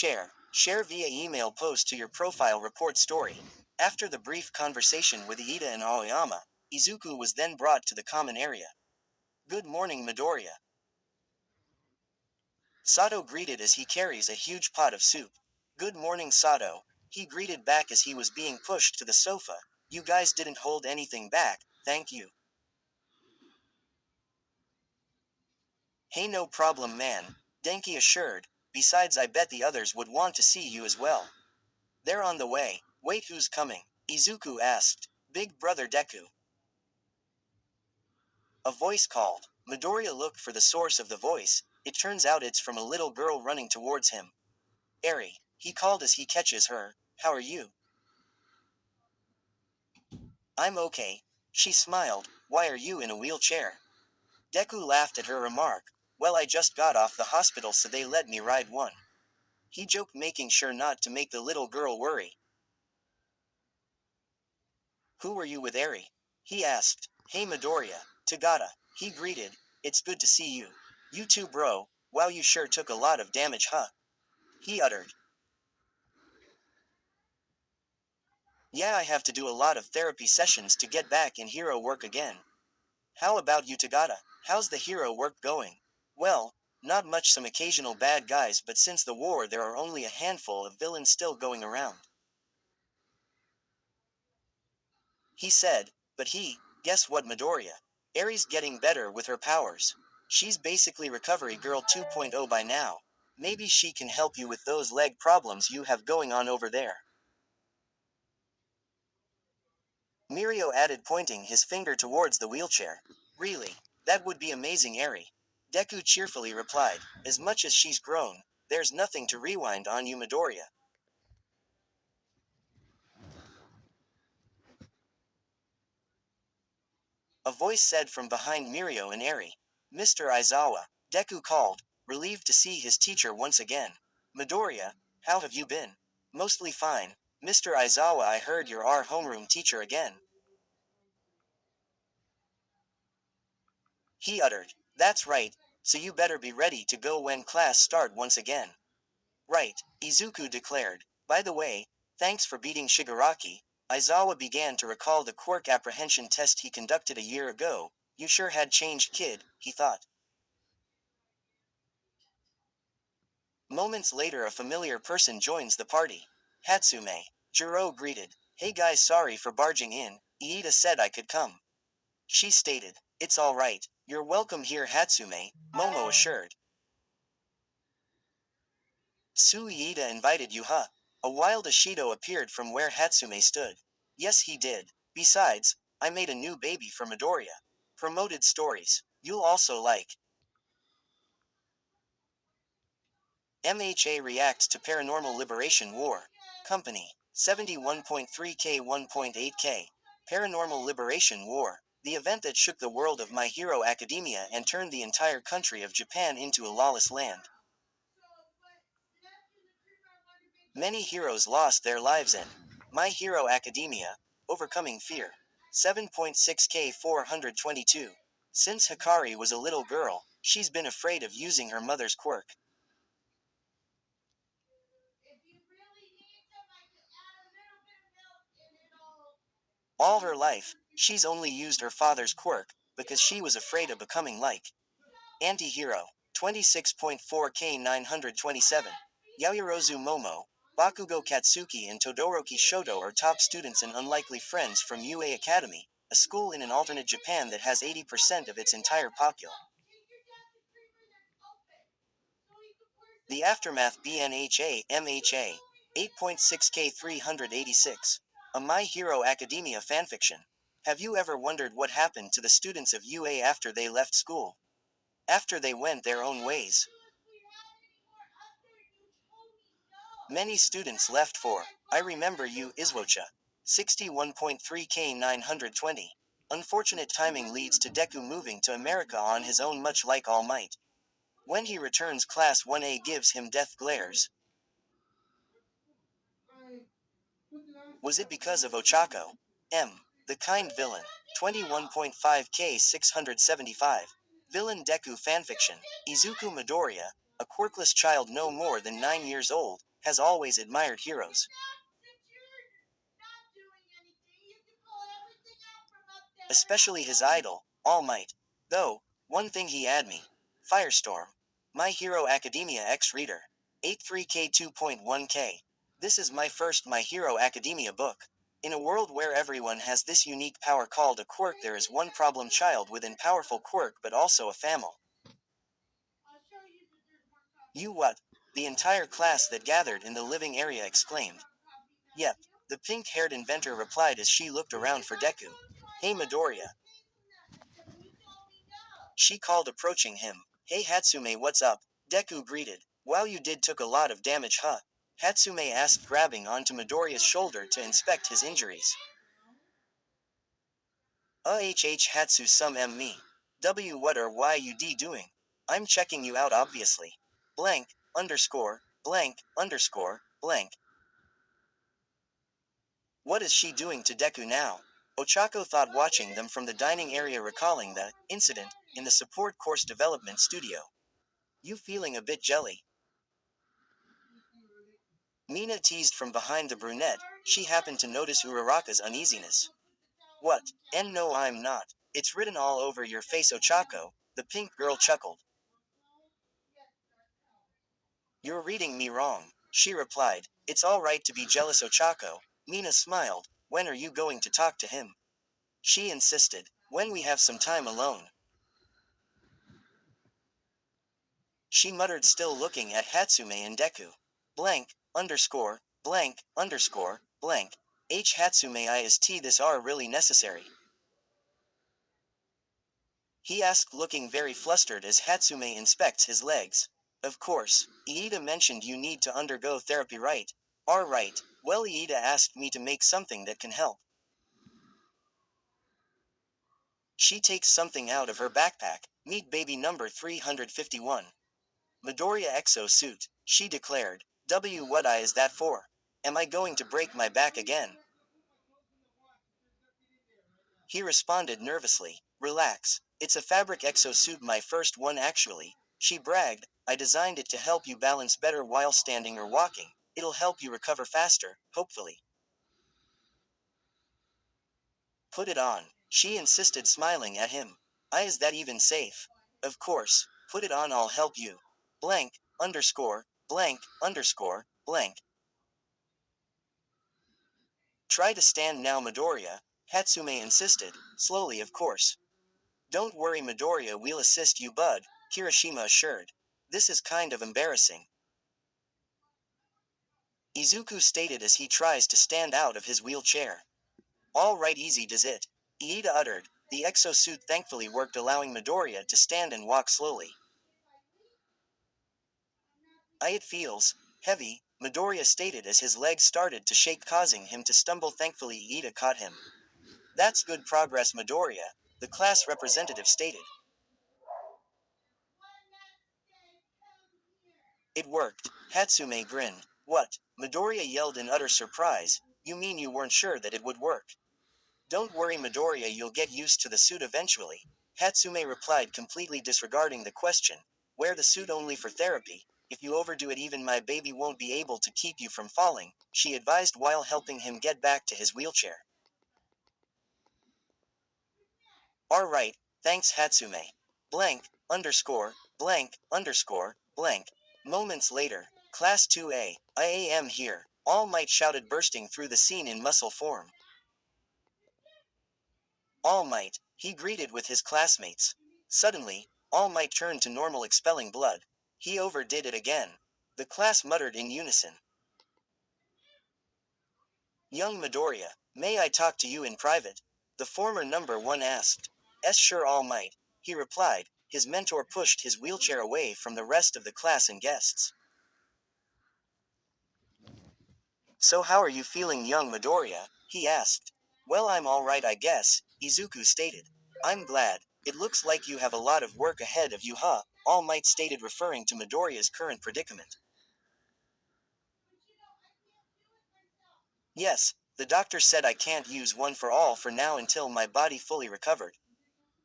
Share. Share via email post to your profile report story. After the brief conversation with Iida and Aoyama, Izuku was then brought to the common area. Good morning, Midoriya. Sato greeted as he carries a huge pot of soup. Good morning, Sato. He greeted back as he was being pushed to the sofa. You guys didn't hold anything back, thank you. Hey, no problem, man, Denki assured. Besides, I bet the others would want to see you as well. They're on the way. Wait, who's coming? Izuku asked. Big brother Deku. A voice called. Midoriya looked for the source of the voice. It turns out it's from a little girl running towards him. Eri, he called as he catches her. How are you? I'm okay. She smiled. Why are you in a wheelchair? Deku laughed at her remark. Well, I just got off the hospital, so they let me ride one. He joked, making sure not to make the little girl worry. Who were you with, Eri? He asked. Hey, Midoriya. Tagata. He greeted. It's good to see you. You too, bro. Wow, you sure took a lot of damage, huh? He uttered. Yeah, I have to do a lot of therapy sessions to get back in hero work again. How about you, Tagata? How's the hero work going? Well, not much, some occasional bad guys, but since the war there are only a handful of villains still going around. He said, but guess what, Midoriya? Eri's getting better with her powers. She's basically Recovery Girl 2.0 by now. Maybe she can help you with those leg problems you have going on over there. Mirio added, pointing his finger towards the wheelchair. Really? That would be amazing, Eri. Deku cheerfully replied, as much as she's grown, there's nothing to rewind on you, Midoriya. A voice said from behind Mirio and Eri. Mr. Aizawa, Deku called, relieved to see his teacher once again. Midoriya, how have you been? Mostly fine. Mr. Aizawa, I heard you're our homeroom teacher again. He uttered. That's right, so you better be ready to go when class start once again. Right, Izuku declared. By the way, thanks for beating Shigaraki. Aizawa began to recall the quirk apprehension test he conducted a year ago. You sure had changed, kid, he thought. Moments later, a familiar person joins the party. Hatsume. Jiro greeted. Hey guys, sorry for barging in. Iida said I could come. She stated. It's alright. You're welcome here, Hatsume, Momo assured. Iida invited you, huh? A wild Ashido appeared from where Hatsume stood. Yes, he did. Besides, I made a new baby for Midoriya. Promoted stories. You'll also like. MHA reacts to Paranormal Liberation War. Company. 71.3K 1.8K. Paranormal Liberation War. The event that shook the world of My Hero Academia and turned the entire country of Japan into a lawless land. Many heroes lost their lives in My Hero Academia, Overcoming Fear. 7.6K 422. Since Hikari was a little girl, she's been afraid of using her mother's quirk. All her life, she's only used her father's quirk, because she was afraid of becoming like Anti-Hero. 26.4K 927. Yaoyorozu Momo, Bakugo Katsuki and Todoroki Shoto are top students and unlikely friends from UA Academy, a school in an alternate Japan that has 80% of its entire population. The Aftermath BNHA MHA 8.6K 386. A My Hero Academia fanfiction. Have you ever wondered what happened to the students of UA after they left school? After they went their own ways? Many students left for I Remember You izuocha. 61.3K 920. Unfortunate timing leads to Deku moving to America on his own, much like All Might. When he returns, Class 1A gives him death glares. Was it because of Ochako? M. The Kind Villain. 21.5K 675. Villain Deku fanfiction. Izuku Midoriya, a quirkless child no more than 9 years old, has always admired heroes, especially his idol, All Might. Though, one thing he had me. Firestorm. My Hero Academia X Reader. 83K2.1K. This is my first My Hero Academia book. In a world where everyone has this unique power called a quirk, there is one problem child with an powerful quirk but also a famil. You what? The entire class that gathered in the living area exclaimed. Yep, the pink-haired inventor replied as she looked around for Deku. Hey Midoriya. She called approaching him. Hey Hatsume, what's up? Deku greeted. Wow, you did took a lot of damage, huh? Hatsume asked, grabbing onto Midoriya's shoulder to inspect his injuries. Hatsu some me. What are you doing? I'm checking you out obviously. Blank, underscore, blank, underscore, blank. What is she doing to Deku now? Ochako thought, watching them from the dining area, recalling the incident in the support course development studio. You feeling a bit jelly? Mina teased from behind the brunette. She happened to notice Uraraka's uneasiness. What? And no, I'm not. It's written all over your face, Ochako, the pink girl chuckled. You're reading me wrong, she replied. It's all right to be jealous, Ochako. Mina smiled. When are you going to talk to him? She insisted. When we have some time alone. She muttered, still looking at Hatsume and Deku. Blank, underscore, blank, underscore, blank. Hatsume is this are really necessary? He asked, looking very flustered as Hatsume inspects his legs. Of course, Iida mentioned you need to undergo therapy, right? Right. Well, Iida asked me to make something that can help. She takes something out of her backpack. Meet baby number 351. Midoriya exo suit, she declared. What is that for? Am I going to break my back again? He responded nervously. Relax. It's a fabric exosuit, my first one actually. She bragged. I designed it to help you balance better while standing or walking. It'll help you recover faster, hopefully. Put it on. She insisted, smiling at him. Is that even safe? Of course. Put it on, I'll help you. Blank, underscore, blank, underscore, blank. Try to stand now, Midoriya. Hatsume insisted. Slowly, of course. Don't worry, Midoriya, we'll assist you, bud, Kirishima assured. This is kind of embarrassing, Izuku stated as he tries to stand out of his wheelchair. All right, easy does it, Iida uttered. The exosuit thankfully worked, allowing Midoriya to stand and walk slowly. It feels heavy, Midoriya stated as his legs started to shake, causing him to stumble. Thankfully, Iida caught him. That's good progress, Midoriya, the class representative stated. It worked, Hatsume grinned. What? Midoriya yelled in utter surprise. You mean you weren't sure that it would work? Don't worry, Midoriya, you'll get used to the suit eventually, Hatsume replied, completely disregarding the question. Wear the suit only for therapy. If you overdo it, even my baby won't be able to keep you from falling, she advised while helping him get back to his wheelchair. Alright, thanks, Hatsume. Blank, underscore, blank, underscore, blank. Moments later, Class 2A, I am here, All Might shouted, bursting through the scene in muscle form. All Might, he greeted with his classmates. Suddenly, All Might turned to normal, expelling blood. He overdid it again. The class muttered in unison. Young Midoriya, may I talk to you in private? The former number one asked. Sure, All Might, he replied. His mentor pushed his wheelchair away from the rest of the class and guests. So how are you feeling, young Midoriya? He asked. Well, I'm alright, I guess, Izuku stated. I'm glad. It looks like you have a lot of work ahead of you, huh? All Might stated, referring to Midoriya's current predicament. Yes, the doctor said I can't use one for all for now until my body fully recovered.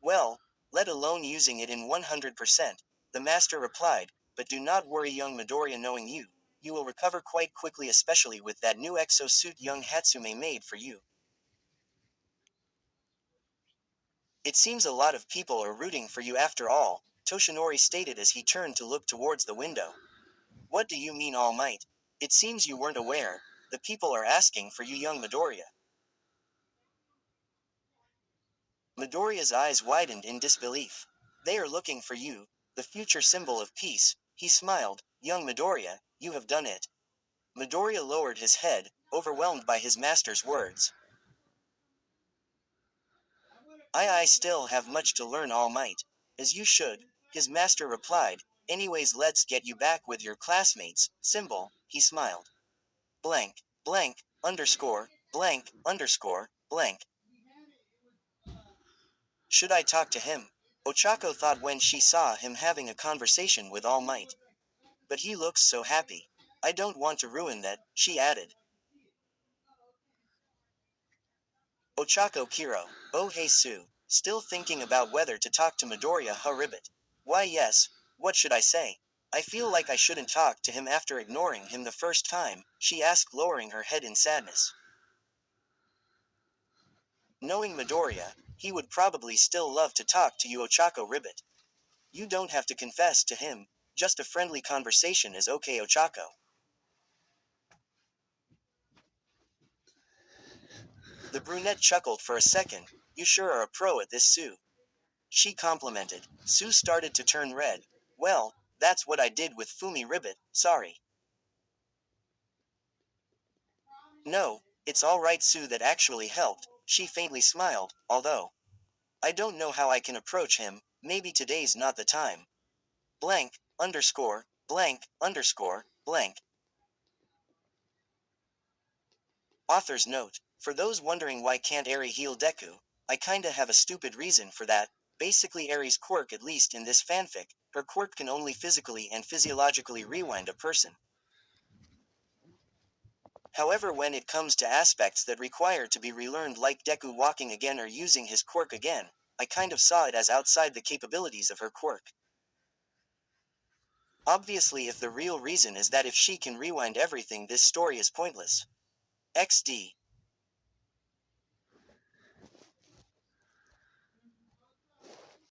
Well, let alone using it in 100%, the master replied, but do not worry, young Midoriya, knowing you. You will recover quite quickly, especially with that new exosuit young Hatsume made for you. It seems a lot of people are rooting for you after all, Toshinori stated as he turned to look towards the window. What do you mean, All Might? It seems you weren't aware. The people are asking for you, young Midoriya. Midoriya's eyes widened in disbelief. They are looking for you, the future symbol of peace. He smiled. Young Midoriya, you have done it. Midoriya lowered his head, overwhelmed by his master's words. I still have much to learn, All Might. As you should, his master replied. Anyways, let's get you back with your classmates, symbol, he smiled. Blank, blank, underscore, blank, underscore, blank. Should I talk to him? Ochako thought when she saw him having a conversation with All Might. But he looks so happy. I don't want to ruin that, she added. Ochako Kiro, oh hey Sue, still thinking about whether to talk to Midoriya Haribut. Why yes, what should I say? I feel like I shouldn't talk to him after ignoring him the first time, she asked, lowering her head in sadness. Knowing Midoriya, he would probably still love to talk to you, Ochako Ribbit. You don't have to confess to him, just a friendly conversation is okay, Ochako. The brunette chuckled for a second. You sure are a pro at this, Sue. She complimented. Sue started to turn red. Well, that's what I did with Fumi Ribbit, sorry. No, it's alright, Sue, that actually helped. She faintly smiled, although I don't know how I can approach him, maybe today's not the time. Blank, underscore, blank, underscore, blank. Author's note. For those wondering why can't Eri heal Deku, I kinda have a stupid reason for that. Basically Eri's quirk, at least in this fanfic, her quirk can only physically and physiologically rewind a person. However, when it comes to aspects that require to be relearned, like Deku walking again or using his quirk again, I kind of saw it as outside the capabilities of her quirk. Obviously, if the real reason is that if she can rewind everything, this story is pointless. XD.